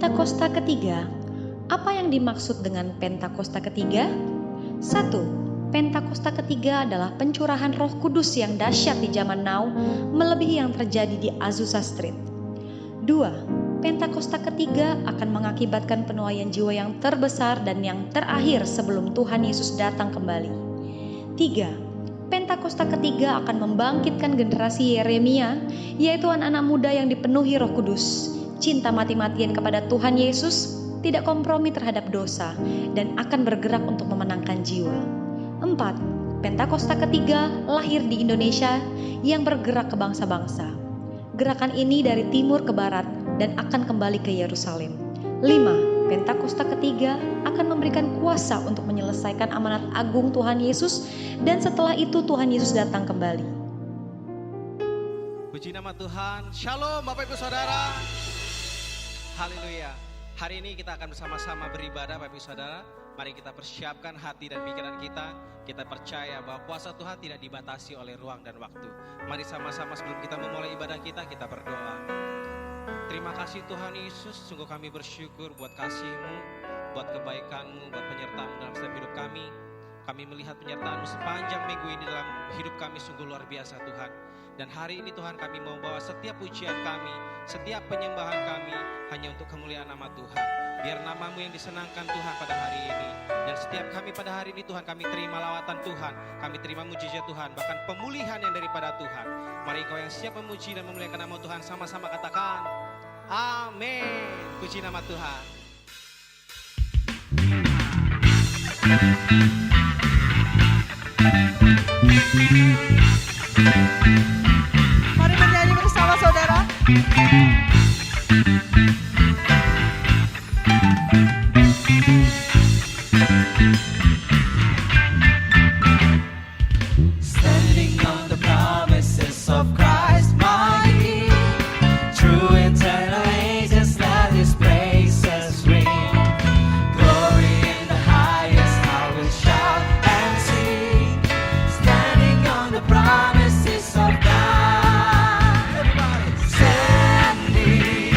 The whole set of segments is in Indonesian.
Pentakosta ketiga. Apa yang dimaksud dengan Pentakosta ketiga? 1. Pentakosta ketiga adalah pencurahan Roh Kudus yang dahsyat di zaman now, melebihi yang terjadi di Azusa Street. 2. Pentakosta ketiga akan mengakibatkan penuaian jiwa yang terbesar dan yang terakhir sebelum Tuhan Yesus datang kembali. 3. Pentakosta ketiga akan membangkitkan generasi Yeremia, yaitu anak-anak muda yang dipenuhi Roh Kudus, cinta mati-matian kepada Tuhan Yesus, tidak kompromi terhadap dosa, dan akan bergerak untuk memenangkan jiwa. 4. Pentakosta ketiga lahir di Indonesia yang bergerak ke bangsa-bangsa. Gerakan ini dari timur ke barat dan akan kembali ke Yerusalem. 5. Pentakosta ketiga akan memberikan kuasa untuk menyelesaikan amanat agung Tuhan Yesus, dan setelah itu Tuhan Yesus datang kembali. Puji nama Tuhan. Shalom Bapak Ibu Saudara. Haleluya. Hari ini kita akan bersama-sama beribadah Bapak Ibu Saudara. Mari kita persiapkan hati dan pikiran kita. Kita percaya bahwa kuasa Tuhan tidak dibatasi oleh ruang dan waktu. Mari sama-sama sebelum kita memulai ibadah kita berdoa. Terima kasih Tuhan Yesus, sungguh kami bersyukur buat kasih-Mu, buat kebaikan-Mu, buat penyertaan dalam setiap hidup kami. Kami melihat penyertaan-Mu sepanjang minggu ini dalam hidup kami sungguh luar biasa Tuhan. Dan hari ini Tuhan kami mau bawa setiap pujian kami, setiap penyembahan kami hanya untuk kemuliaan nama Tuhan. Biar nama-Mu yang disenangkan Tuhan pada hari ini. Dan setiap kami pada hari ini Tuhan kami terima lawatan Tuhan, kami terima mujizat Tuhan, bahkan pemulihan yang daripada Tuhan. Mari Engkau yang siap memuji dan memuliakan nama Tuhan sama-sama katakan amin. Puji nama Tuhan. Mari bernyanyi bersama saudara. Standing on the promises of Christ, my King, through eternal ages, let His praises ring. Glory in the highest, I will shout and sing. Standing on the promises of God. Everybody, standing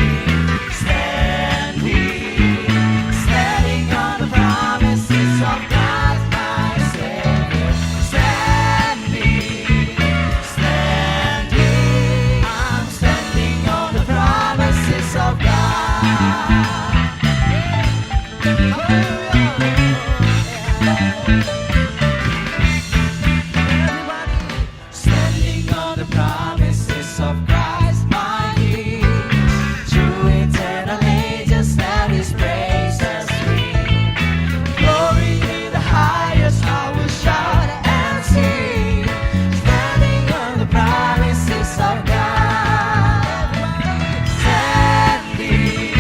on the promises of God, my Savior. I'm standing on the promises of God. Standing on the promises of Christ, my King, through eternal ages, let His praises ring. Glory in the highest, I will shout and sing. Standing on the promises of God. Standing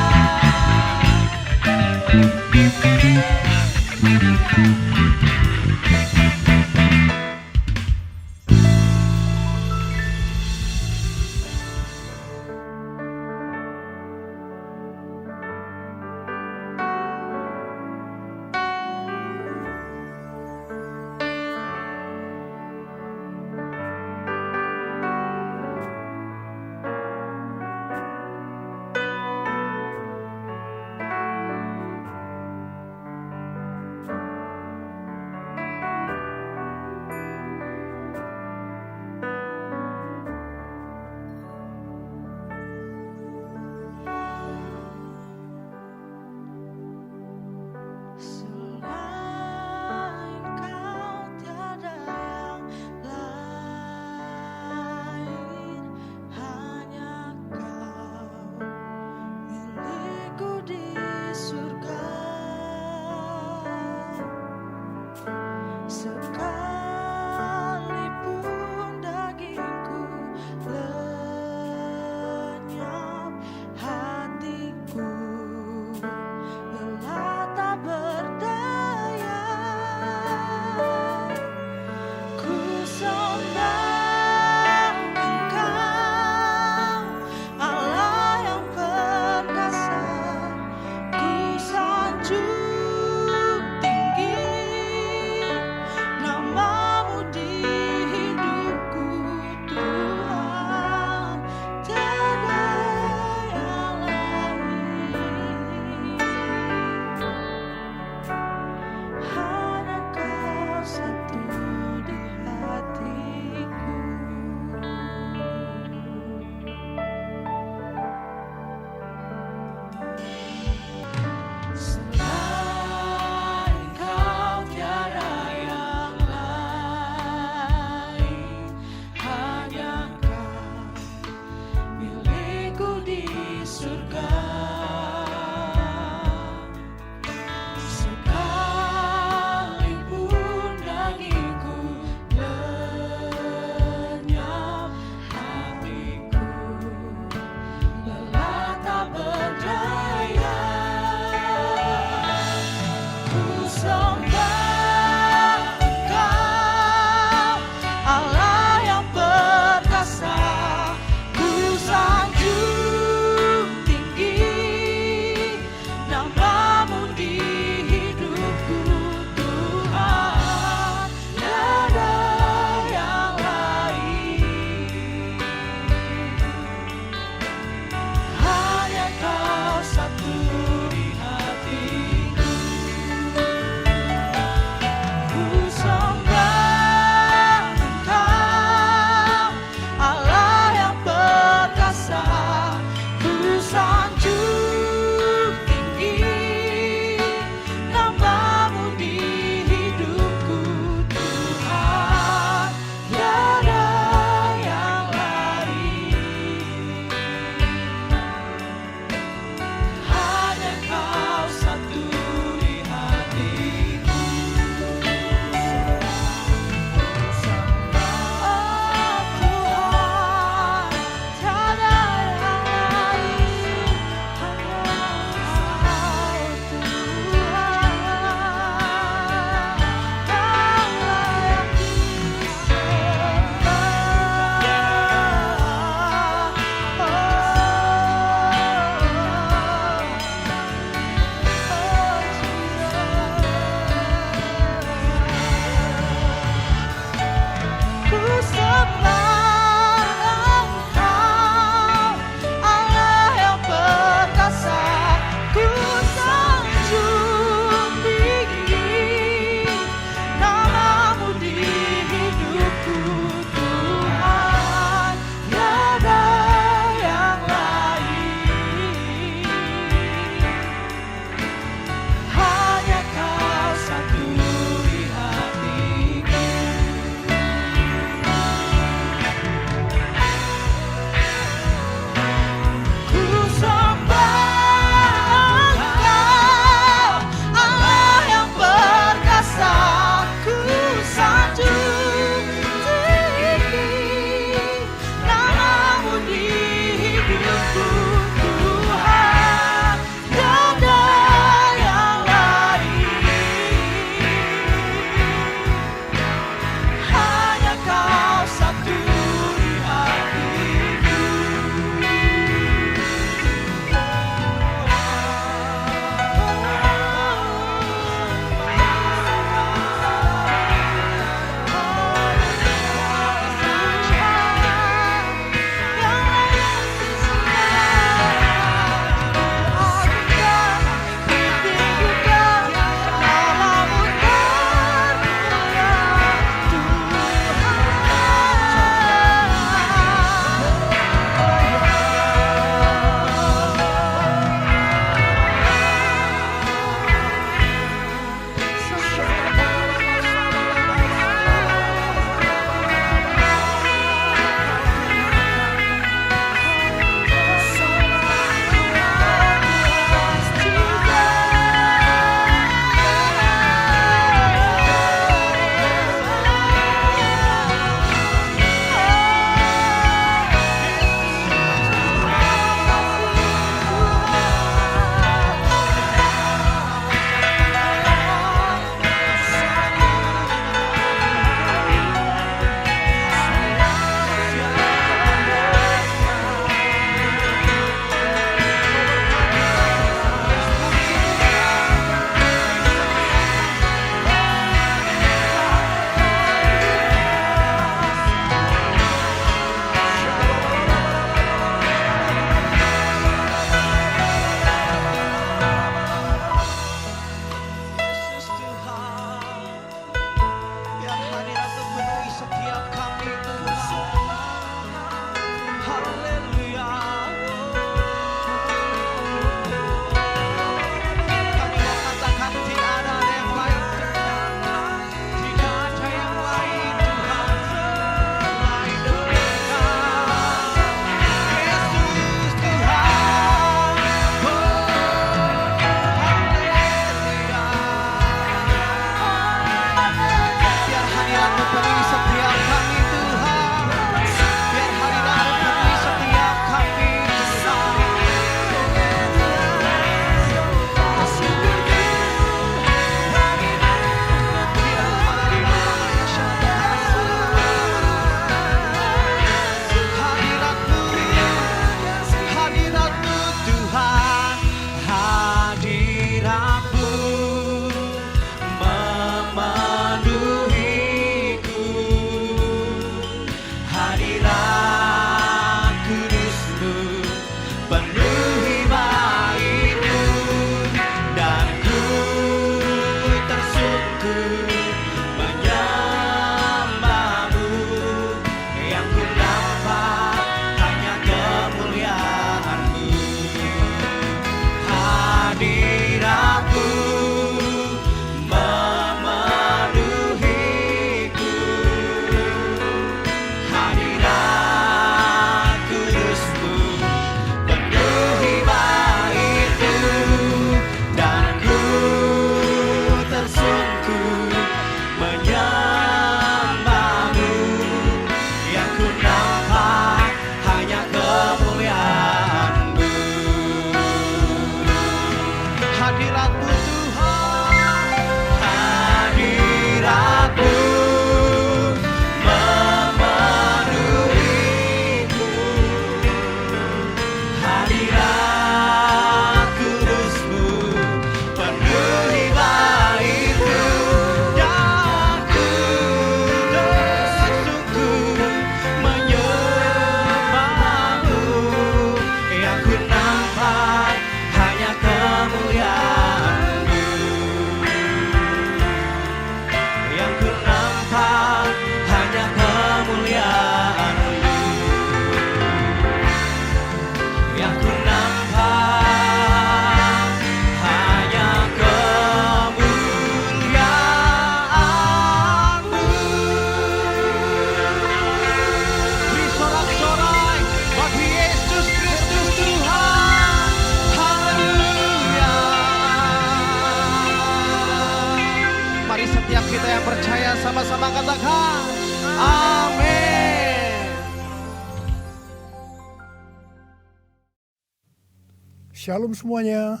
Shalom semuanya.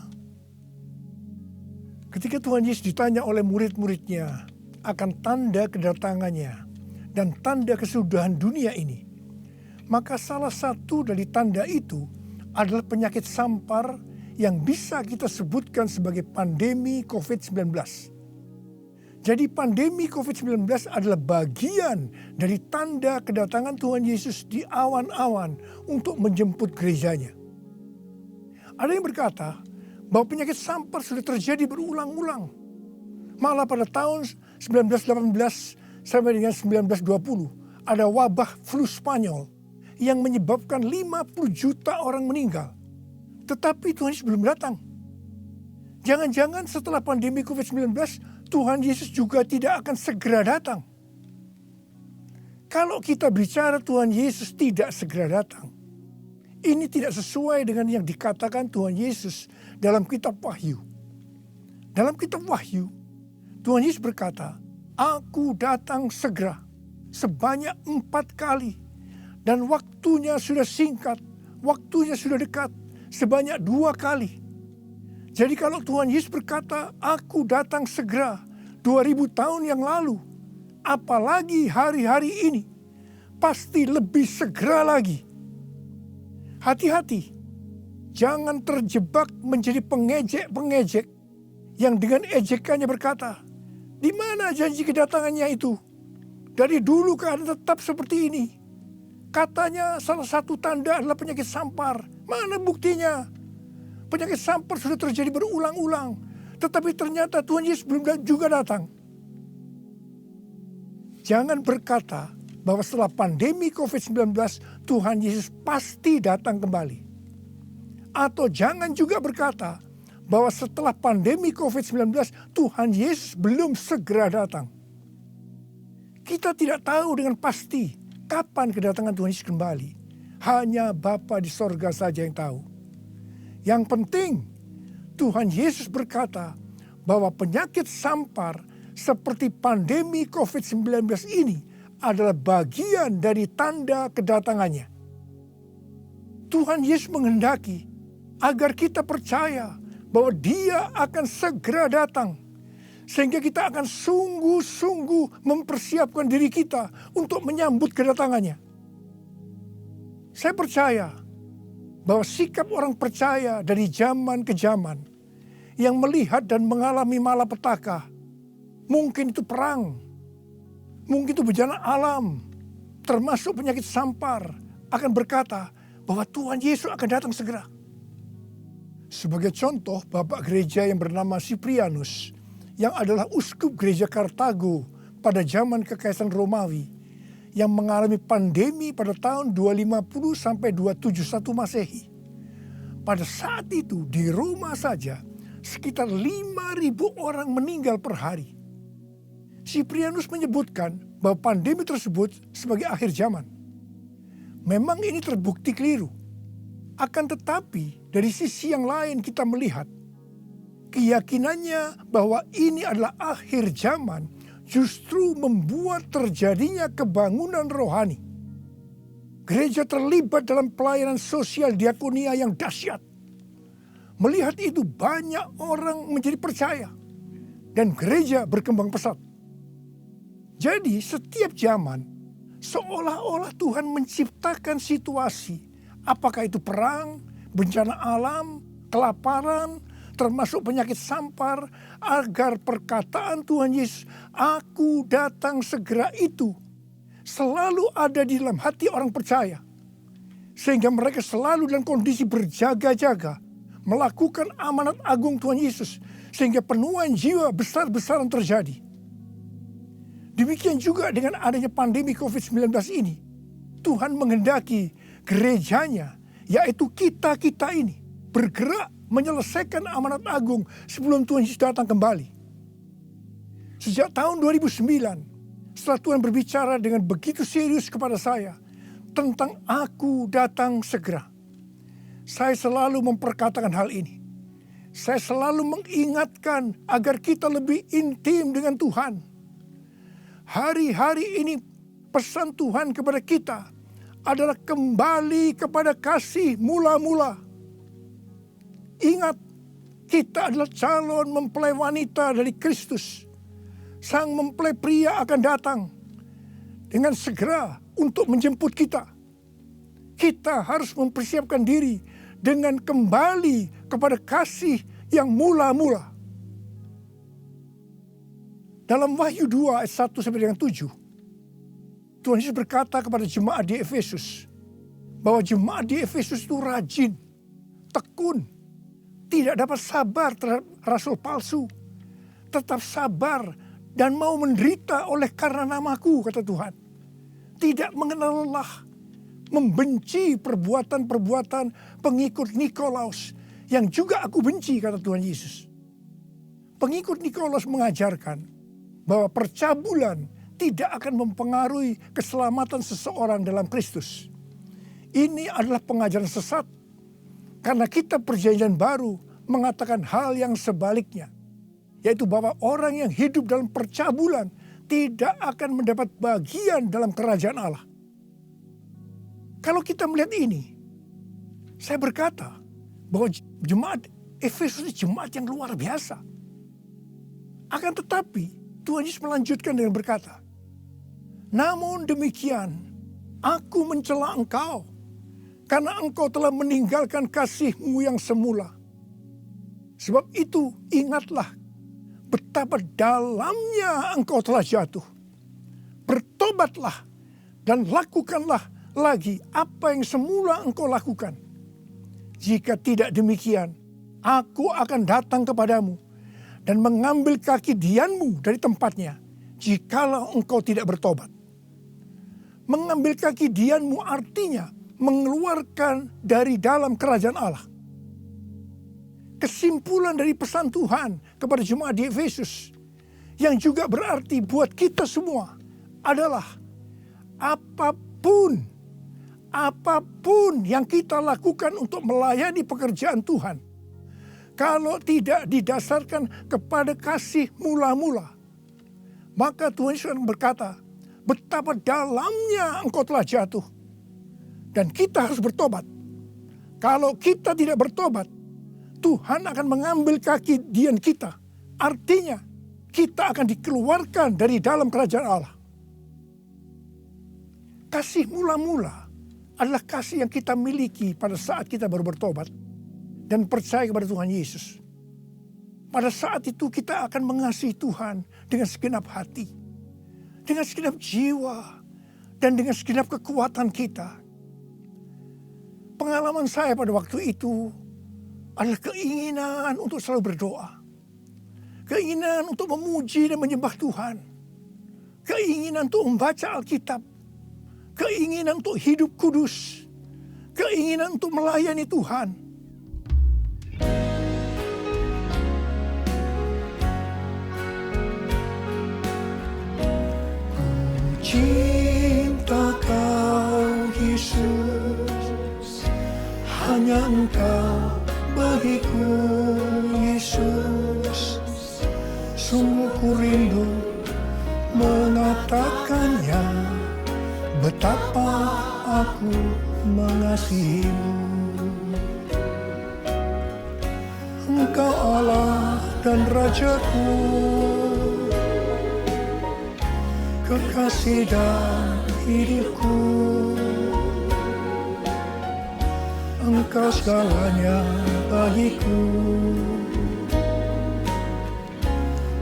Ketika Tuhan Yesus ditanya oleh murid-muridnya akan tanda kedatangannya dan tanda kesudahan dunia ini, maka salah satu dari tanda itu adalah penyakit sampar yang bisa kita sebutkan sebagai pandemi COVID-19. Jadi pandemi COVID-19 adalah bagian dari tanda kedatangan Tuhan Yesus di awan-awan untuk menjemput gerejanya. Ada yang berkata bahwa penyakit sampar sudah terjadi berulang-ulang. Malah pada tahun 1918 sampai dengan 1920 ada wabah flu Spanyol yang menyebabkan 50 juta orang meninggal. Tetapi Tuhan Yesus belum datang. Jangan-jangan setelah pandemi COVID-19 Tuhan Yesus juga tidak akan segera datang. Kalau kita bicara Tuhan Yesus tidak segera datang, ini tidak sesuai dengan yang dikatakan Tuhan Yesus dalam kitab Wahyu. Dalam kitab Wahyu, Tuhan Yesus berkata, "Aku datang segera sebanyak 4 kali. Dan waktunya sudah singkat, waktunya sudah dekat sebanyak 2 kali." Jadi kalau Tuhan Yesus berkata, "Aku datang segera" 2000 tahun yang lalu, apalagi hari-hari ini, pasti lebih segera lagi. Hati-hati, jangan terjebak menjadi pengejek-pengejek yang dengan ejekannya berkata, "Di mana janji kedatangannya itu? Dari dulu keadaan tetap seperti ini. Katanya salah satu tanda adalah penyakit sampar. Mana buktinya? Penyakit sampar sudah terjadi berulang-ulang. Tetapi ternyata Tuhan Yesus belum juga datang." Jangan berkata bahwa setelah pandemi COVID-19 Tuhan Yesus pasti datang kembali. Atau jangan juga berkata bahwa setelah pandemi COVID-19 Tuhan Yesus belum segera datang. Kita tidak tahu dengan pasti kapan kedatangan Tuhan Yesus kembali. Hanya Bapa di sorga saja yang tahu. Yang penting Tuhan Yesus berkata bahwa penyakit sampar seperti pandemi COVID-19 ini adalah bagian dari tanda kedatangannya. Tuhan Yesus menghendaki agar kita percaya bahwa Dia akan segera datang. Sehingga kita akan sungguh-sungguh mempersiapkan diri kita untuk menyambut kedatangannya. Saya percaya bahwa sikap orang percaya dari zaman ke zaman yang melihat dan mengalami malapetaka, mungkin itu perang, mungkin itu bencana alam, termasuk penyakit sampar, akan berkata bahwa Tuhan Yesus akan datang segera. Sebagai contoh, Bapak Gereja yang bernama Cyprianus, yang adalah uskup gereja Kartago pada zaman Kekaisaran Romawi, yang mengalami pandemi pada tahun 250 sampai 271 Masehi. Pada saat itu di Roma saja sekitar 5.000 orang meninggal per hari. Cyprianus menyebutkan bahwa pandemi tersebut sebagai akhir zaman. Memang ini terbukti keliru. Akan tetapi dari sisi yang lain kita melihat keyakinannya bahwa ini adalah akhir zaman justru membuat terjadinya kebangunan rohani. Gereja terlibat dalam pelayanan sosial diakonia yang dahsyat. Melihat itu banyak orang menjadi percaya dan gereja berkembang pesat. Jadi setiap zaman seolah-olah Tuhan menciptakan situasi, apakah itu perang, bencana alam, kelaparan, termasuk penyakit sampar, agar perkataan Tuhan Yesus, "Aku datang segera" itu selalu ada di dalam hati orang percaya. Sehingga mereka selalu dalam kondisi berjaga-jaga, melakukan amanat agung Tuhan Yesus, sehingga penuaian jiwa besar-besaran terjadi. Demikian juga dengan adanya pandemi COVID-19 ini, Tuhan menghendaki gerejanya, yaitu kita-kita ini, bergerak menyelesaikan amanat agung sebelum Tuhan Yesus datang kembali. Sejak tahun 2009, setelah Tuhan berbicara dengan begitu serius kepada saya tentang "Aku datang segera", saya selalu memperkatakan hal ini. Saya selalu mengingatkan agar kita lebih intim dengan Tuhan. Hari-hari ini pesan Tuhan kepada kita adalah kembali kepada kasih mula-mula. Ingat, kita adalah calon mempelai wanita dari Kristus. Sang mempelai pria akan datang dengan segera untuk menjemput kita. Kita harus mempersiapkan diri dengan kembali kepada kasih yang mula-mula. Dalam Wahyu 2 ayat 1 sampai dengan 7, Tuhan Yesus berkata kepada jemaat di Efesus, bahwa jemaat di Efesus itu rajin, tekun, tidak dapat sabar terhadap rasul palsu, tetap sabar dan mau menderita oleh karena namaku, kata Tuhan. Tidak mengenal lelah, membenci perbuatan-perbuatan pengikut Nikolaus yang juga aku benci, kata Tuhan Yesus. Pengikut Nikolaus mengajarkan bahwa percabulan tidak akan mempengaruhi keselamatan seseorang dalam Kristus. Ini adalah pengajaran sesat, karena kitab Perjanjian Baru mengatakan hal yang sebaliknya, yaitu bahwa orang yang hidup dalam percabulan tidak akan mendapat bagian dalam kerajaan Allah. Kalau kita melihat ini, saya berkata bahwa jemaat Efesus ini jemaat yang luar biasa. Akan tetapi Tuhan Yesus melanjutkan dengan berkata, namun demikian, aku mencela engkau, karena engkau telah meninggalkan kasih-Mu yang semula. Sebab itu ingatlah betapa dalamnya engkau telah jatuh. Bertobatlah dan lakukanlah lagi apa yang semula engkau lakukan. Jika tidak demikian, aku akan datang kepadamu dan mengambil kaki dianmu dari tempatnya, jikalau engkau tidak bertobat. Mengambil kaki dianmu artinya mengeluarkan dari dalam kerajaan Allah. Kesimpulan dari pesan Tuhan kepada jemaat di Efesus, yang juga berarti buat kita semua, adalah apapun yang kita lakukan untuk melayani pekerjaan Tuhan, kalau tidak didasarkan kepada kasih mula-mula, maka Tuhan Yesus berkata, betapa dalamnya engkau telah jatuh. Dan kita harus bertobat. Kalau kita tidak bertobat, Tuhan akan mengambil kaki dian kita. Artinya, kita akan dikeluarkan dari dalam kerajaan Allah. Kasih mula-mula adalah kasih yang kita miliki pada saat kita baru bertobat dan percaya kepada Tuhan Yesus. Pada saat itu kita akan mengasihi Tuhan dengan segenap hati, dengan segenap jiwa, dan dengan segenap kekuatan kita. Pengalaman saya pada waktu itu adalah keinginan untuk selalu berdoa. Keinginan untuk memuji dan menyembah Tuhan. Keinginan untuk membaca Alkitab. Keinginan untuk hidup kudus. Keinginan untuk melayani Tuhan. Cinta Kau Yesus, hanya Engkau bagiku Yesus. Sungguh ku rindu mengatakannya, betapa aku mengasihimu. Engkau Allah dan Rajaku, kekasih dan hidupku. Engkau segalanya bagiku.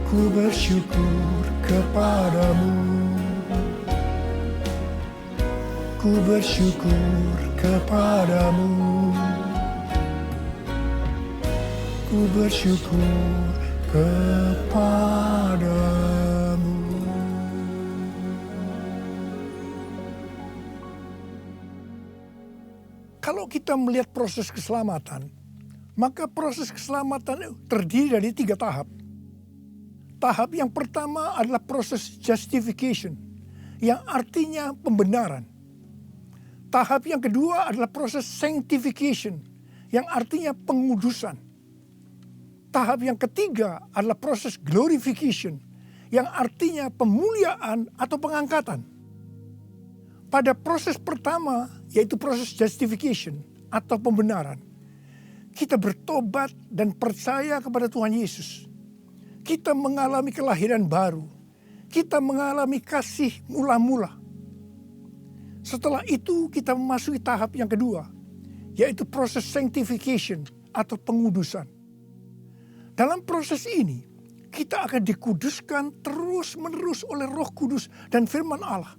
Ku bersyukur kepadamu. Ku bersyukur kepadamu. Ku bersyukur kepadamu. Kalau kita melihat proses keselamatan, maka proses keselamatan terdiri dari 3 tahap. Tahap yang pertama adalah proses justification, yang artinya pembenaran. Tahap yang kedua adalah proses sanctification, yang artinya pengudusan. Tahap yang ketiga adalah proses glorification, yang artinya pemuliaan atau pengangkatan. Pada proses pertama, yaitu proses justification atau pembenaran, kita bertobat dan percaya kepada Tuhan Yesus, kita mengalami kelahiran baru, kita mengalami kasih mula-mula. Setelah itu kita memasuki tahap yang kedua, yaitu proses sanctification atau pengudusan. Dalam proses ini, kita akan dikuduskan terus-menerus oleh Roh Kudus dan firman Allah.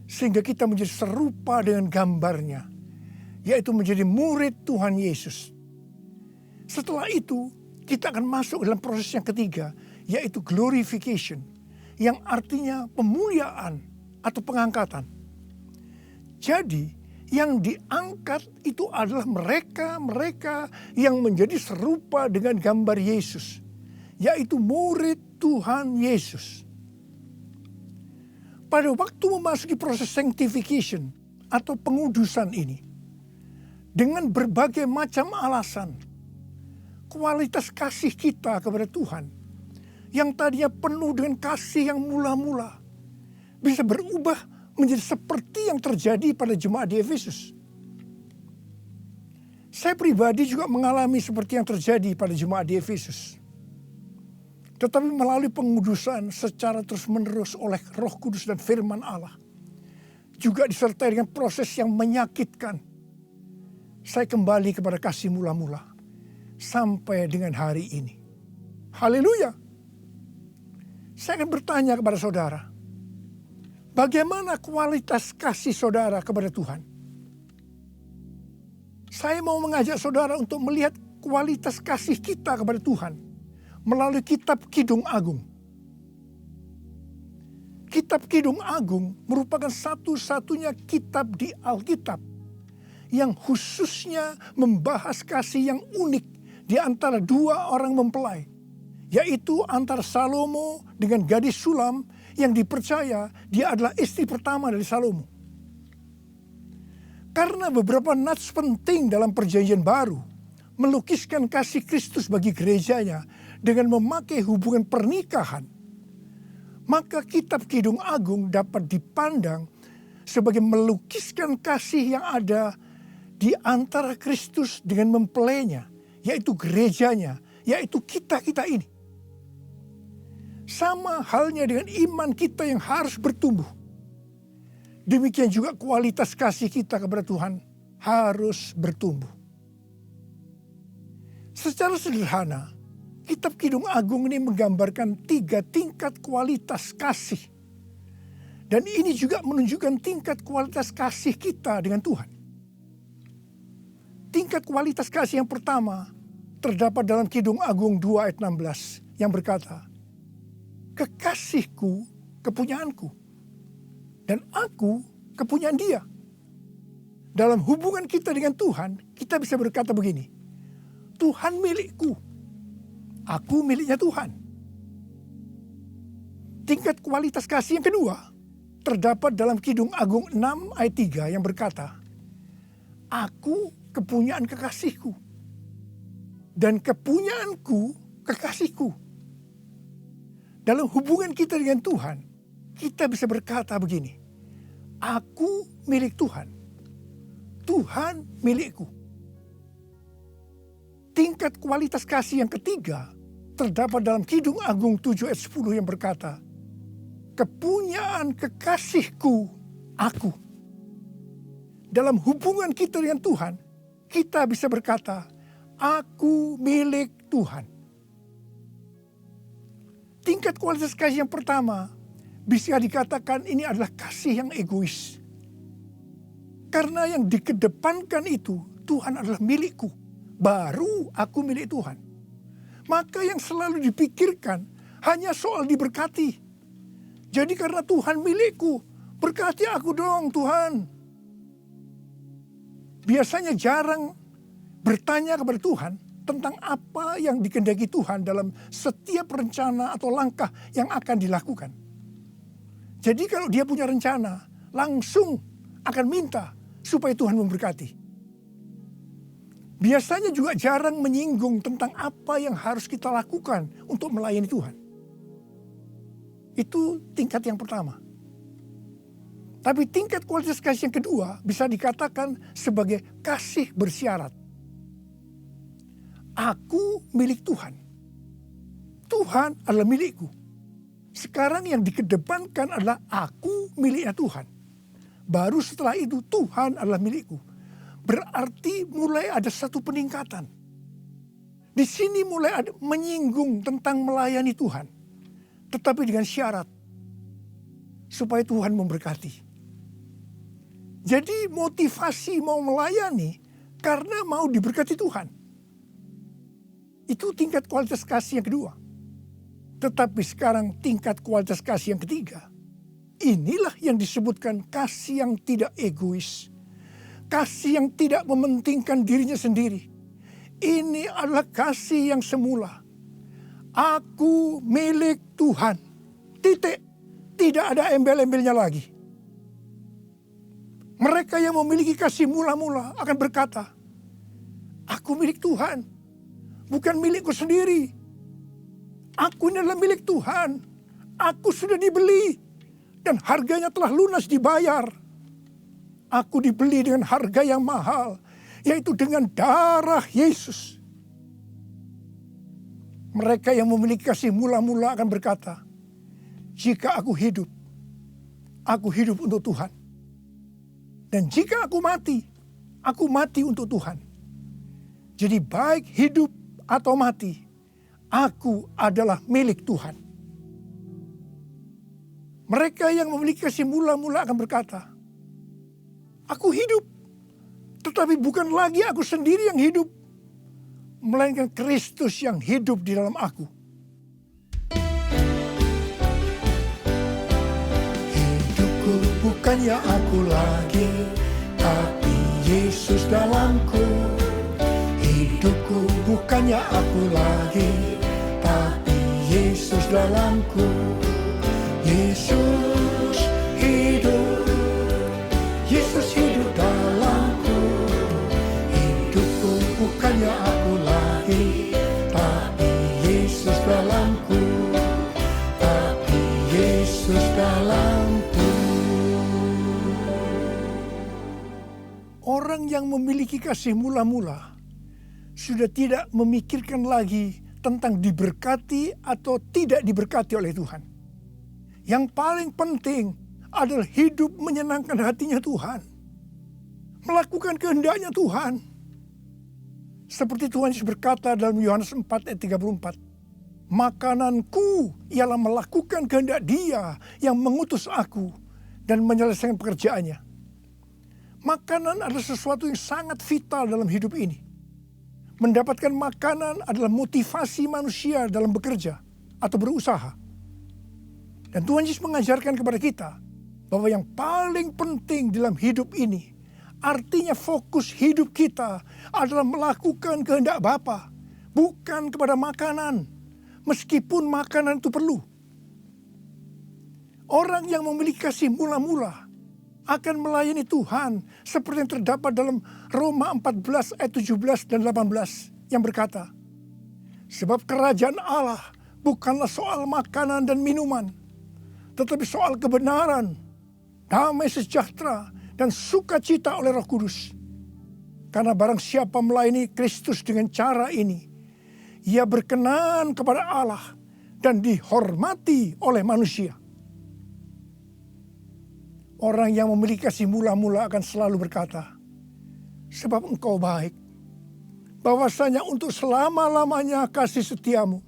Sehingga kita menjadi serupa dengan gambarnya, yaitu menjadi murid Tuhan Yesus. Setelah itu, kita akan masuk dalam proses yang ketiga, yaitu glorification, yang artinya pemuliaan atau pengangkatan. Jadi, yang diangkat itu adalah mereka yang menjadi serupa dengan gambar Yesus, yaitu murid Tuhan Yesus. Pada waktu memasuki proses sanctification atau pengudusan ini, dengan berbagai macam alasan, kualitas kasih kita kepada Tuhan yang tadinya penuh dengan kasih yang mula-mula bisa berubah menjadi seperti yang terjadi pada jemaat di Efesus. Saya pribadi juga mengalami seperti yang terjadi pada jemaat di Efesus. Tetapi melalui pengudusan secara terus-menerus oleh Roh Kudus dan firman Allah, juga disertai dengan proses yang menyakitkan, saya kembali kepada kasih mula-mula sampai dengan hari ini. Haleluya. Saya akan bertanya kepada saudara, bagaimana kualitas kasih saudara kepada Tuhan? Saya mau mengajak saudara untuk melihat kualitas kasih kita kepada Tuhan melalui kitab Kidung Agung. Kitab Kidung Agung merupakan satu-satunya kitab di Alkitab yang khususnya membahas kasih yang unik di antara dua orang mempelai, yaitu antara Salomo dengan gadis Sulam yang dipercaya dia adalah istri pertama dari Salomo. Karena beberapa nats penting dalam perjanjian baru melukiskan kasih Kristus bagi gerejanya dengan memakai hubungan pernikahan, maka kitab Kidung Agung dapat dipandang sebagai melukiskan kasih yang ada di antara Kristus dengan mempelainya, yaitu gerejanya, yaitu kita-kita ini. Sama halnya dengan iman kita yang harus bertumbuh. Demikian juga kualitas kasih kita kepada Tuhan harus bertumbuh. Secara sederhana, kitab Kidung Agung ini menggambarkan 3 tingkat kualitas kasih. Dan ini juga menunjukkan tingkat kualitas kasih kita dengan Tuhan. Tingkat kualitas kasih yang pertama terdapat dalam Kidung Agung 2 ayat 16 yang berkata, kekasihku kepunyaanku dan aku kepunyaan dia. Dalam hubungan kita dengan Tuhan, kita bisa berkata begini, Tuhan milikku, aku miliknya Tuhan. Tingkat kualitas kasih yang kedua terdapat dalam Kidung Agung 6 ayat 3 yang berkata, aku kepunyaan kekasihku dan kepunyaanku kekasihku. Dalam hubungan kita dengan Tuhan, kita bisa berkata begini, aku milik Tuhan, Tuhan milikku. Tingkat kualitas kasih yang ketiga terdapat dalam Kidung Agung 7 ayat 10 yang berkata, kepunyaan kekasihku aku. Dalam hubungan kita dengan Tuhan, kita bisa berkata, aku milik Tuhan. Tingkat kualitas kasih yang pertama bisa dikatakan ini adalah kasih yang egois. Karena yang dikedepankan itu, Tuhan adalah milikku, baru aku milik Tuhan. Maka yang selalu dipikirkan hanya soal diberkati. Jadi karena Tuhan milikku, berkati aku dong Tuhan. Biasanya jarang bertanya kepada Tuhan tentang apa yang dikehendaki Tuhan dalam setiap rencana atau langkah yang akan dilakukan. Jadi kalau dia punya rencana, langsung akan minta supaya Tuhan memberkati. Biasanya juga jarang menyinggung tentang apa yang harus kita lakukan untuk melayani Tuhan. Itu tingkat yang pertama. Tapi tingkat kualitas kasih yang kedua bisa dikatakan sebagai kasih bersyarat. Aku milik Tuhan. Tuhan adalah milikku. Sekarang yang dikedepankan adalah aku miliknya Tuhan. Baru setelah itu Tuhan adalah milikku. Berarti mulai ada satu peningkatan. Di sini mulai ada menyinggung tentang melayani Tuhan. Tetapi dengan syarat. Supaya Tuhan memberkati. Jadi motivasi mau melayani karena mau diberkati Tuhan. Itu tingkat kualitas kasih yang kedua. Tetapi sekarang tingkat kualitas kasih yang ketiga. Inilah yang disebutkan kasih yang tidak egois. Kasih yang tidak mementingkan dirinya sendiri. Ini adalah kasih yang semula. Aku milik Tuhan. Titik. Tidak ada embel-embelnya lagi. Mereka yang memiliki kasih mula-mula akan berkata, aku milik Tuhan. Bukan milikku sendiri. Aku ini adalah milik Tuhan. Aku sudah dibeli. Dan harganya telah lunas dibayar. Aku dibeli dengan harga yang mahal. Yaitu dengan darah Yesus. Mereka yang memiliki kasih mula-mula akan berkata, jika aku hidup untuk Tuhan. Dan jika aku mati untuk Tuhan. Jadi baik hidup atau mati, aku adalah milik Tuhan. Mereka yang memiliki kasih mula-mula akan berkata, aku hidup, tetapi bukan lagi aku sendiri yang hidup, melainkan Kristus yang hidup di dalam aku. Hidupku bukannya aku lagi, tapi Yesus dalamku. Hidupku bukannya aku lagi, tapi Yesus dalamku. Yesus hidup, Yesus hidup dalamku. Hidupku bukannya aku lagi, tapi Yesus dalamku, tapi Yesus dalamku. Orang yang memiliki kasih mula-mula sudah tidak memikirkan lagi tentang diberkati atau tidak diberkati oleh Tuhan. Yang paling penting adalah hidup menyenangkan hatinya Tuhan. Melakukan kehendaknya Tuhan. Seperti Tuhan Yesus berkata dalam Yohanes 4 ayat 34. Makananku ialah melakukan kehendak Dia yang mengutus aku dan menyelesaikan pekerjaannya. Makanan adalah sesuatu yang sangat vital dalam hidup ini. Mendapatkan makanan adalah motivasi manusia dalam bekerja atau berusaha. Dan Tuhan Yesus mengajarkan kepada kita bahwa yang paling penting dalam hidup ini, artinya fokus hidup kita adalah melakukan kehendak Bapa, bukan kepada makanan, meskipun makanan itu perlu. Orang yang memiliki kasih mula-mula akan melayani Tuhan seperti yang terdapat dalam Roma 14 ayat 17 dan 18 yang berkata, sebab kerajaan Allah bukanlah soal makanan dan minuman, tetapi soal kebenaran, damai sejahtera, dan sukacita oleh Roh Kudus. Karena barang siapa melayani Kristus dengan cara ini, ia berkenan kepada Allah dan dihormati oleh manusia. Orang yang memiliki kasih mula-mula akan selalu berkata, sebab engkau baik, bahwasanya untuk selama-lamanya kasih setiamu.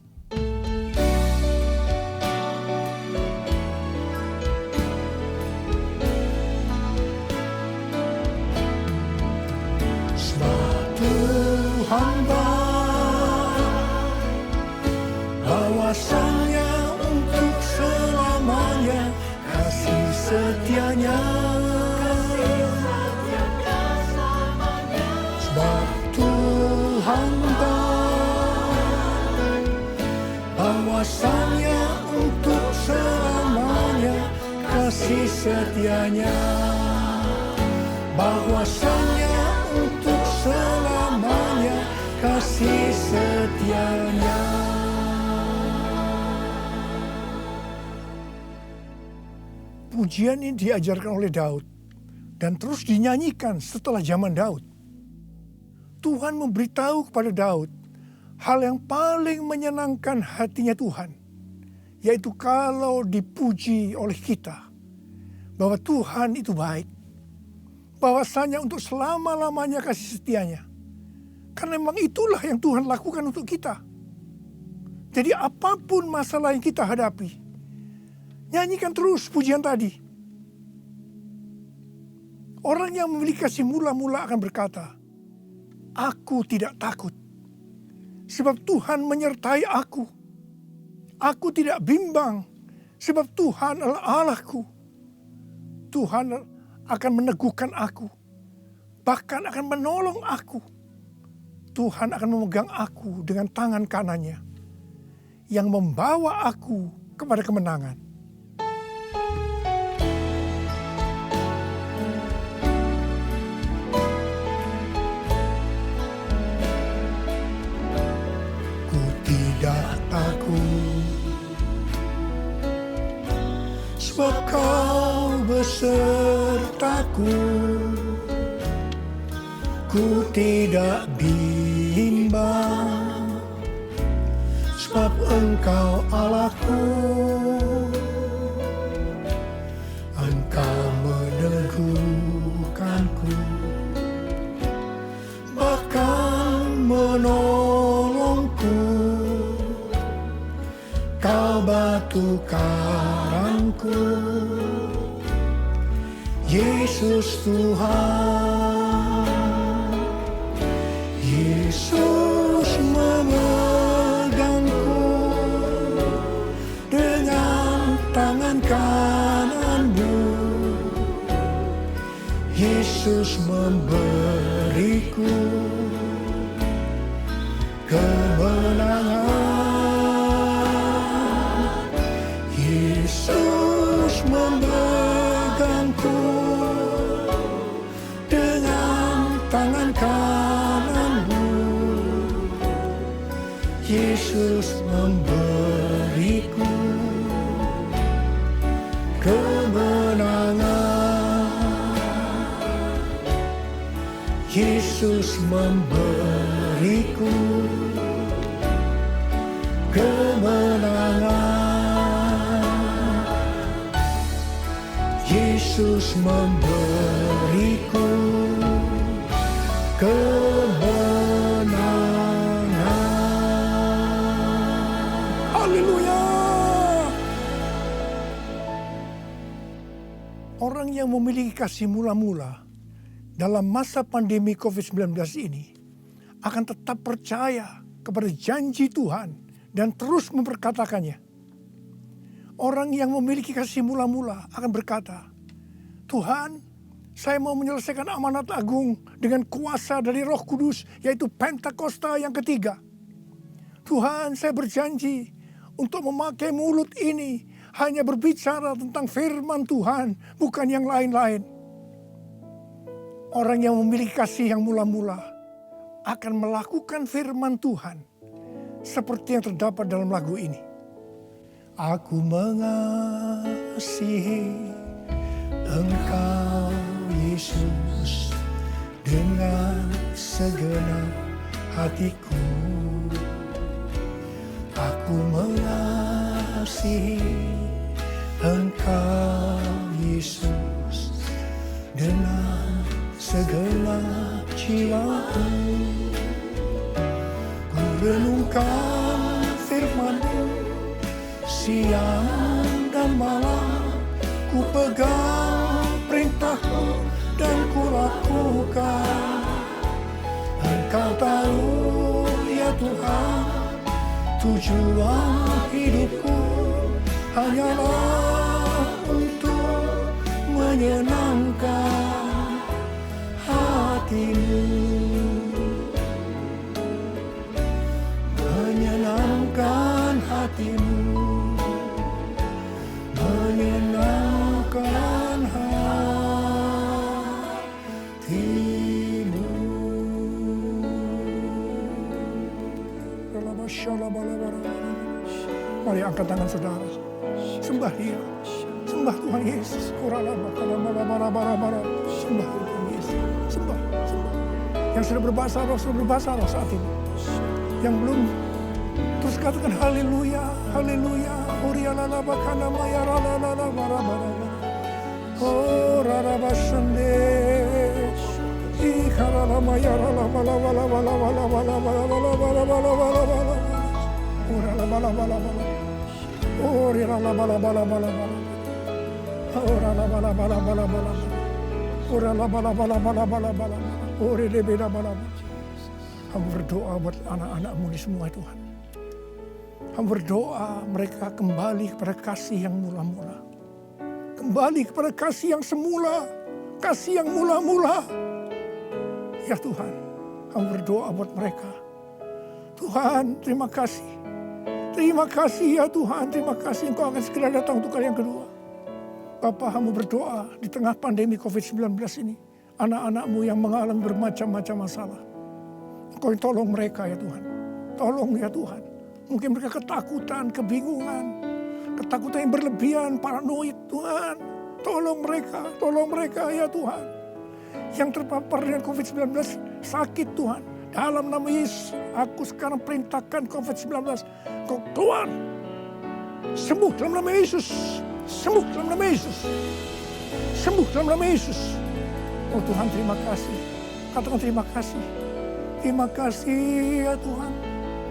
Hamba bahwasanya untuk selamanya kasih setianya. Sebab Tuhan bahwasanya untuk selamanya kasih setianya. Bahwasanya untuk selamanya kasih setianya. Pujian ini diajarkan oleh Daud dan terus dinyanyikan setelah zaman Daud. Tuhan memberitahu kepada Daud hal yang paling menyenangkan hatinya Tuhan, yaitu kalau dipuji oleh kita, bahwa Tuhan itu baik, bahwasanya untuk selama-lamanya kasih setianya. Karena memang itulah yang Tuhan lakukan untuk kita. Jadi apapun masalah yang kita hadapi, nyanyikan terus pujian tadi. Orang yang memiliki kasih mula-mula akan berkata, aku tidak takut, sebab Tuhan menyertai aku. Aku tidak bimbang, sebab Tuhan adalah Allahku. Tuhan akan meneguhkan aku, bahkan akan menolong aku. Tuhan akan memegang aku dengan tangan kanannya, yang membawa aku kepada kemenangan. Ku tidak takut, sebab Kau besertaku. Ku tidak bimbang, sebab Engkau Allahku. Engkau meneguhkanku, bahkan menolongku. Kau batu karangku, Yesus Tuhan. Yesus memegangku dengan tangan kanan-Mu. Yesus memberiku kemenangan. Yesus memegangku dengan tangan kanan-Mu. Yesus memberiku kemenangan. Yesus memberiku kemenangan. Yesus memberiku kemenangan. Haleluya. Orang yang memiliki kasih mula-mula dalam masa pandemi COVID-19 ini akan tetap percaya kepada janji Tuhan dan terus memperkatakannya. Orang yang memiliki kasih mula-mula akan berkata, Tuhan, saya mau menyelesaikan amanat agung dengan kuasa dari Roh Kudus, yaitu Pentakosta yang ketiga. Tuhan, saya berjanji untuk memakai mulut ini hanya berbicara tentang firman Tuhan, bukan yang lain-lain. Orang yang memiliki kasih yang mula-mula akan melakukan firman Tuhan seperti yang terdapat dalam lagu ini. Aku mengasihi Engkau Yesus dengan segenap hatiku. Aku mengasihi Engkau Yesus dengan segenap jiwaku. Ku renungkan firman-Mu siang dan malam, ku pegang perintah-Mu dan ku lakukan. Engkau tahu ya Tuhan, tujuan hidupku hanyalah untuk menyenangkan hati-Mu. Menyenangkan hati-Mu, menyenangkan hati-Mu. Mari angkat tangan saudara, sembah Dia, sembah Tuhan Yesus. Sembah Tuhan Yesus, sembah. Yang sudah berbahasa roh saat ini. Yang belum, terus katakan haleluya, haleluya. Orialala bakana maya ralala barabara. Oh rarabasande. Ikarala maya rala bala bala bala bala bala bala bala bala bala bala bala. Orala bala bala bala. Orialala bala bala bala bala. Orala bala bala bala bala. Orala bala bala bala bala bala. Orele bela bala bala. Hamba berdoa buat anak-anak-Mu ini semua Tuhan. Hamba berdoa mereka kembali kepada kasih yang mula-mula. Kembali kepada kasih yang semula. Kasih yang mula-mula. Ya Tuhan, hamba berdoa buat mereka. Tuhan, terima kasih. Terima kasih ya Tuhan, terima kasih Engkau akan segera datang untuk kali yang kedua. Bapa, hamba berdoa di tengah pandemi COVID-19 ini. Anak-anak-Mu yang mengalami bermacam-macam masalah. Engkau tolong mereka ya Tuhan. Tolong ya Tuhan. Mungkin mereka ketakutan, kebingungan. Ketakutan yang berlebihan, paranoid Tuhan. Tolong mereka ya Tuhan. Yang terpapar dengan COVID-19 sakit Tuhan. Dalam nama Yesus, aku sekarang perintahkan COVID-19. Kau keluar. Sembuh dalam nama Yesus. Sembuh dalam nama Yesus. Sembuh dalam nama Yesus. Oh Tuhan, terima kasih. Katakan terima kasih. Terima kasih ya Tuhan.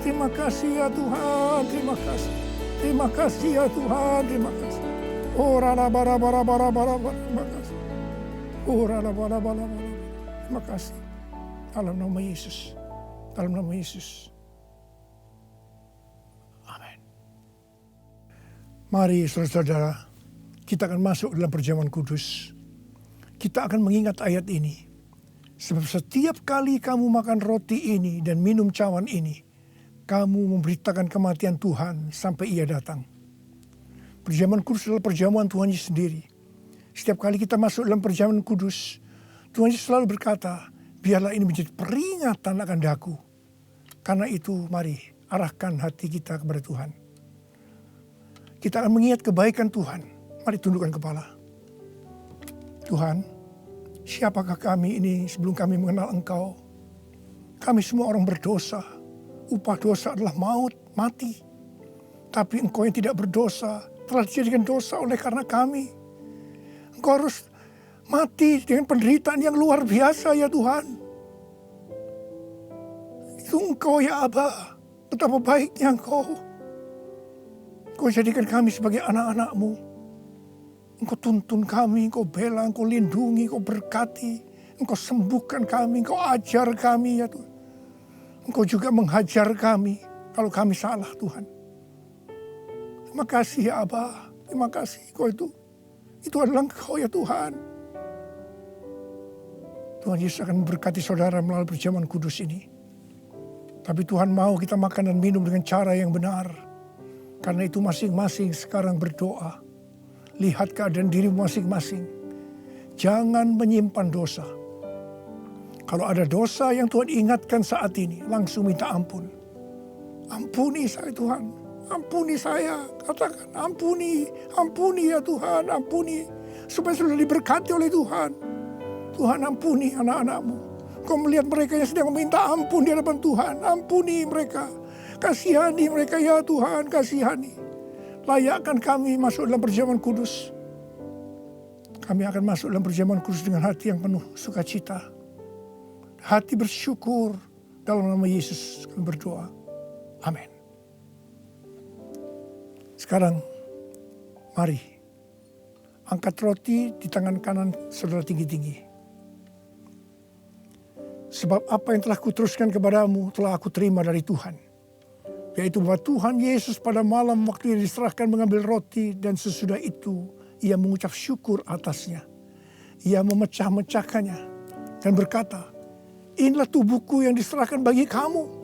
Terima kasih ya Tuhan. Terima kasih. Terima kasih ya Tuhan. Terima kasih. Oh rara bara bara bara bara. Terima kasih. Oh rara bara bara bara. Terima kasih. Dalam nama Yesus. Dalam nama Yesus. Amin. Mari saudara-saudara, kita akan masuk dalam perjamuan kudus. Kita akan mengingat ayat ini. Sebab setiap kali kamu makan roti ini dan minum cawan ini, kamu memberitakan kematian Tuhan sampai Ia datang. Perjamuan kudus adalah perjamuan Tuhan Yesus sendiri. Setiap kali kita masuk dalam perjamuan kudus, Tuhan Yesus selalu berkata, biarlah ini menjadi peringatan akan daku. Karena itu mari arahkan hati kita kepada Tuhan. Kita akan mengingat kebaikan Tuhan. Mari tundukkan kepala. Tuhan, siapakah kami ini sebelum kami mengenal Engkau? Kami semua orang berdosa. Upah dosa adalah maut, mati. Tapi Engkau yang tidak berdosa telah dijadikan dosa oleh karena kami. Engkau harus mati dengan penderitaan yang luar biasa ya Tuhan. Itu Engkau ya Aba. Betapa baiknya Engkau. Engkau jadikan kami sebagai anak-anak-Mu. Engkau tuntun kami, Engkau bela, Engkau lindungi, Engkau berkati. Engkau sembuhkan kami, Engkau ajar kami ya Tuhan. Engkau juga menghajar kami kalau kami salah Tuhan. Terima kasih ya Aba. Terima kasih Engkau itu adalah Engkau ya Tuhan. Tuhan Yesus akan memberkati saudara melalui perjamuan kudus ini. Tapi Tuhan mau kita makan dan minum dengan cara yang benar. Karena itu masing-masing sekarang berdoa. Lihat keadaan dirimu masing-masing. Jangan menyimpan dosa. Kalau ada dosa yang Tuhan ingatkan saat ini, langsung minta ampun. Ampuni saya Tuhan. Ampuni saya. Katakan ampuni. Ampuni ya Tuhan. Ampuni. Supaya sudah diberkati oleh Tuhan. Tuhan ampuni anak-anak-Mu. Kau melihat mereka yang sedang meminta ampun di hadapan Tuhan. Ampuni mereka. Kasihani mereka ya Tuhan. Kasihani. Layakkan kami masuk dalam perjamuan kudus. Kami akan masuk dalam perjamuan kudus dengan hati yang penuh sukacita. Hati bersyukur. Dalam nama Yesus kami berdoa. Amin. Sekarang mari angkat roti di tangan kanan saudara tinggi-tinggi. Sebab apa yang telah kuteruskan kepadamu telah aku terima dari Tuhan. Yaitu bahwa Tuhan Yesus pada malam waktu ia diserahkan mengambil roti dan sesudah itu ia mengucap syukur atasnya. Ia memecah-mecahkannya dan berkata, inilah tubuhku yang diserahkan bagi kamu.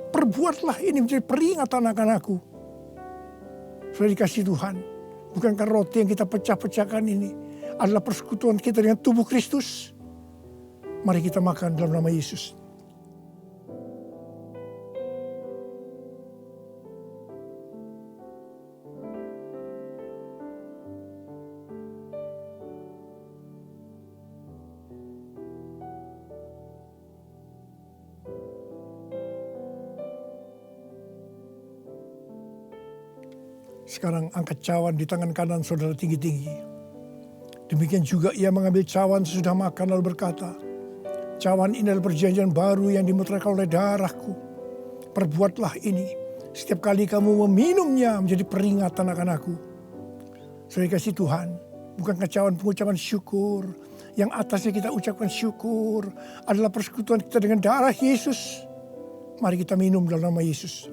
Perbuatlah ini menjadi peringatan akan aku. Sudah dikasih Tuhan. Bukankah roti yang kita pecah-pecahkan ini adalah persekutuan kita dengan tubuh Kristus? Mari kita makan dalam nama Yesus. Sekarang angkat cawan di tangan kanan saudara tinggi-tinggi. Demikian juga ia mengambil cawan sesudah makan lalu berkata, cawan ini adalah perjanjian baru yang dimeteraikan oleh darahku. Perbuatlah ini setiap kali kamu meminumnya menjadi peringatan akan aku. Saudara kasih Tuhan, bukankah cawan pengucapan syukur yang atasnya kita ucapkan syukur adalah persekutuan kita dengan darah Yesus. Mari kita minum dalam nama Yesus.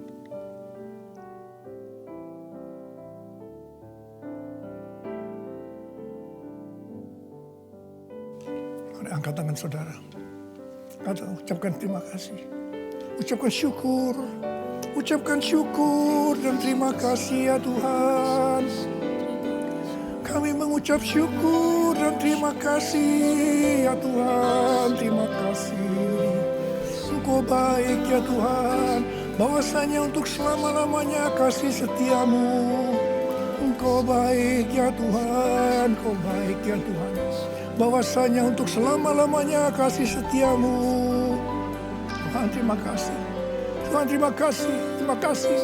Mari angkat tangan saudara. Ucapkan terima kasih. Ucapkan syukur. Ucapkan syukur dan terima kasih ya Tuhan. Kami mengucap syukur dan terima kasih ya Tuhan. Terima kasih. Engkau baik ya Tuhan. Bahwasanya untuk selama-lamanya kasih setiamu. Engkau baik ya Tuhan. Engkau baik ya Tuhan. Bahwasanya untuk selama-lamanya kasih setiamu. Tuhan terima kasih. Tuhan terima kasih. Terima kasih.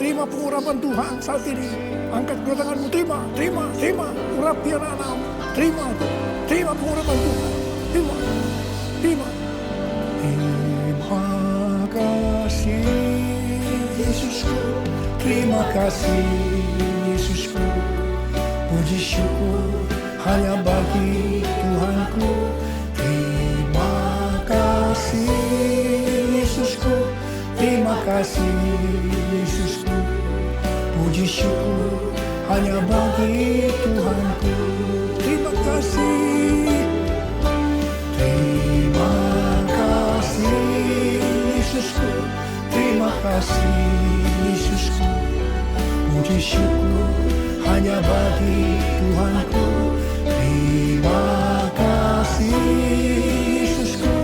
Terima pengurapan Tuhan saat ini. Angkat kedua tanganmu, terima. Urapi anak-anakmu. Terima pengurapan Tuhan. Terima. Terima kasih Yesusku. Terima kasih Yesusku. Puji syukur hanya bagi Tuhanku. Terima kasih Yesusku. Terima kasih Yesusku. Puji syukur hanya bagi Tuhanku. Terima kasih. Terima kasih Yesusku. Terima kasih Yesusku. Puji syukur hanya bagi Tuhanku. Terima kasih Yesusku.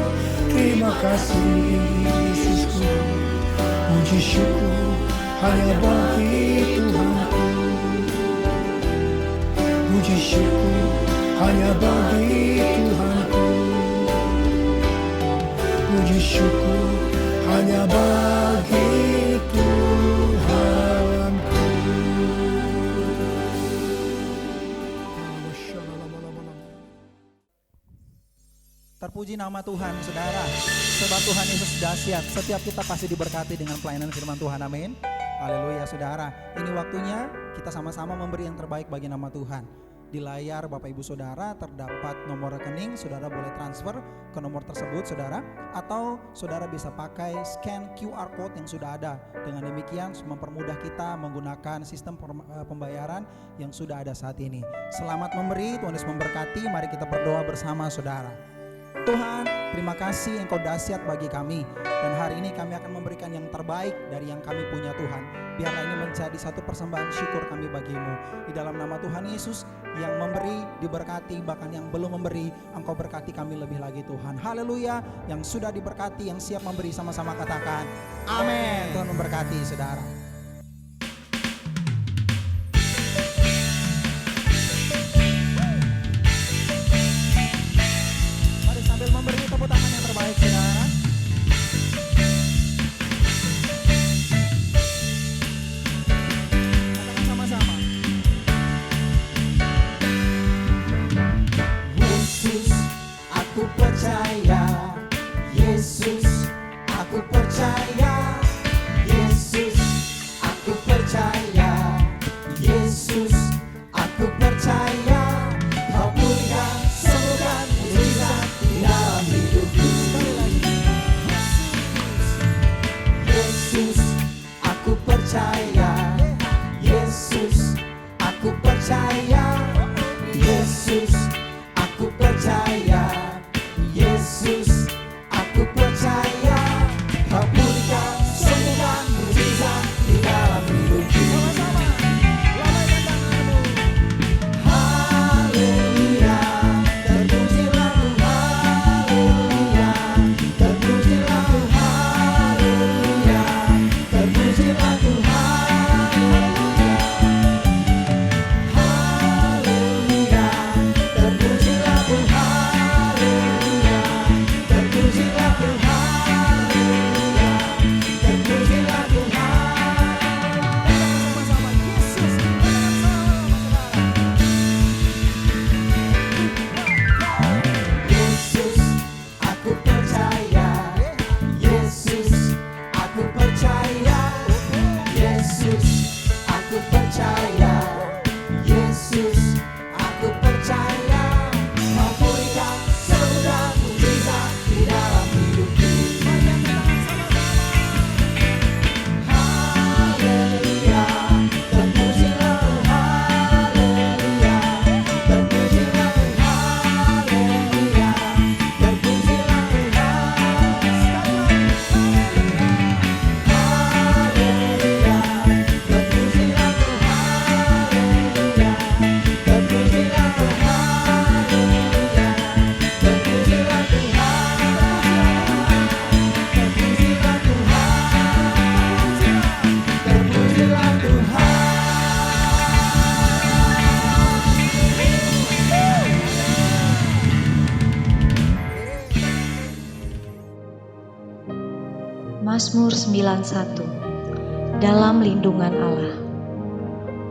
Terima kasih Yesusku. Puji syukur hanya bagi Tuhanku. Puji syukur hanya bagi Tuhanku. Puji syukur hanya bagi Tuhanku. Terpuji nama Tuhan, saudara. Sebab Tuhan Yesus dahsyat. Setiap kita pasti diberkati dengan pelayanan firman Tuhan. Amin. Haleluya, saudara. Ini waktunya kita sama-sama memberi yang terbaik bagi nama Tuhan. Di layar Bapak Ibu Saudara terdapat nomor rekening. Saudara boleh transfer ke nomor tersebut, saudara. Atau saudara bisa pakai scan QR code yang sudah ada. Dengan demikian mempermudah kita menggunakan sistem pembayaran yang sudah ada saat ini. Selamat memberi, Tuhan Yesus memberkati. Mari kita berdoa bersama, saudara. Tuhan, terima kasih Engkau dahsyat bagi kami. Dan hari ini kami akan memberikan yang terbaik dari yang kami punya, Tuhan. Biarlah ini menjadi satu persembahan syukur kami bagimu. Di dalam nama Tuhan Yesus, yang memberi diberkati, bahkan yang belum memberi Engkau berkati kami lebih lagi, Tuhan. Haleluya. Yang sudah diberkati, yang siap memberi, sama-sama katakan amin. Tuhan memberkati, saudara. Memberi tepuk tangan yang terbaik, saudara. Katakan sama-sama. Yesus, aku percaya. Yesus, aku percaya. Yesus, aku percaya. Yesus, aku percaya. Kau punya sembuhkan mujizat dalam hidupku. Sekali lagi. Yesus, aku percaya. Yesus, aku percaya. Yesus, aku percaya. Yesus, Mazmur 91. Dalam lindungan Allah.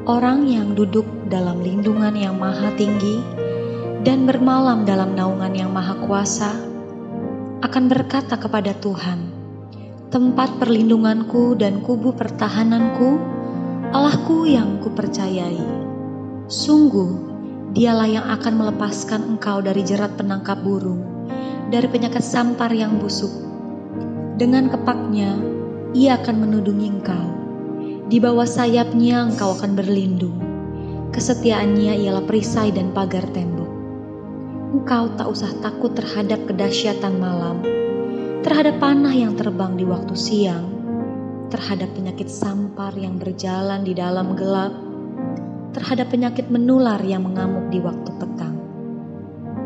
Orang yang duduk dalam lindungan yang maha tinggi dan bermalam dalam naungan yang maha kuasa akan berkata kepada Tuhan, tempat perlindunganku dan kubu pertahananku, Allahku yang kupercayai. Sungguh, dialah yang akan melepaskan engkau dari jerat penangkap burung, dari penyakit sampar yang busuk. Dengan kepaknya, ia akan menudungi engkau. Di bawah sayapnya engkau akan berlindung. Kesetiaannya ialah perisai dan pagar tembok. Engkau tak usah takut terhadap kedahsyatan malam, terhadap panah yang terbang di waktu siang, terhadap penyakit sampar yang berjalan di dalam gelap, terhadap penyakit menular yang mengamuk di waktu petang.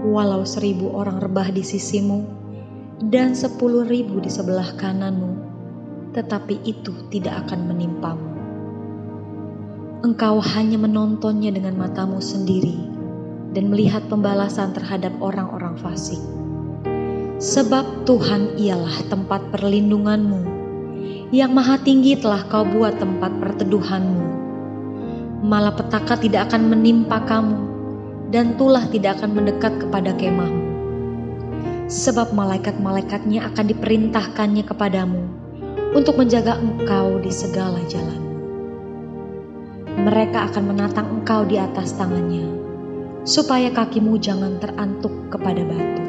Walau 1000 orang rebah di sisimu dan 10.000 di sebelah kananmu, tetapi itu tidak akan menimpamu. Engkau hanya menontonnya dengan matamu sendiri dan melihat pembalasan terhadap orang-orang fasik. Sebab Tuhan ialah tempat perlindunganmu, yang maha tinggi telah kau buat tempat perteduhanmu. Malapetaka tidak akan menimpa kamu, dan tulah tidak akan mendekat kepada kemahmu. Sebab malaikat-malaikatnya akan diperintahkannya kepadamu untuk menjaga engkau di segala jalanmu. Mereka akan menatang engkau di atas tangannya, supaya kakimu jangan terantuk kepada batu.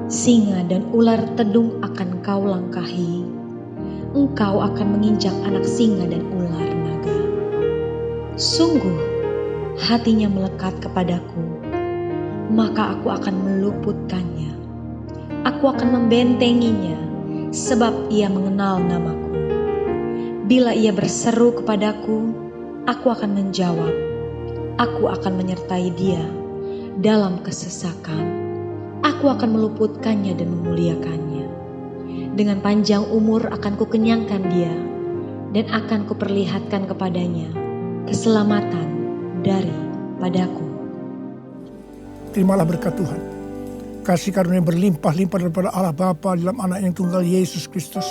Singa dan ular tedung akan kau langkahi, engkau akan menginjak anak singa dan ular naga. Sungguh, hatinya melekat kepadaku, maka aku akan meluputkannya. Aku akan membentenginya, sebab ia mengenal namaku. Bila ia berseru kepadaku, aku akan menjawab. Aku akan menyertai dia dalam kesesakan. Aku akan meluputkannya dan memuliakannya. Dengan panjang umur akan kukenyangkan dia, dan akan kuperlihatkan kepadanya keselamatan daripadaku. Terimalah berkat Tuhan. Kasih karunia berlimpah-limpah daripada Allah Bapa dalam anak yang tunggal Yesus Kristus.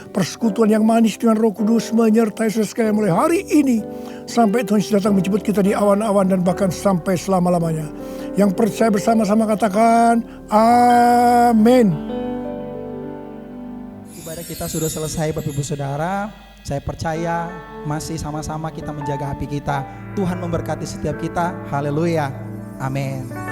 Persekutuan yang manis dengan Roh Kudus menyertai saudara sekalian mulai hari ini sampai Tuhan Yesus datang menjemput kita di awan-awan dan bahkan sampai selama-lamanya. Yang percaya bersama-sama katakan amin. Ibadah kita sudah selesai Bapak Ibu Saudara. Saya percaya masih sama-sama kita menjaga hati kita. Tuhan memberkati setiap kita. Haleluya. Amin.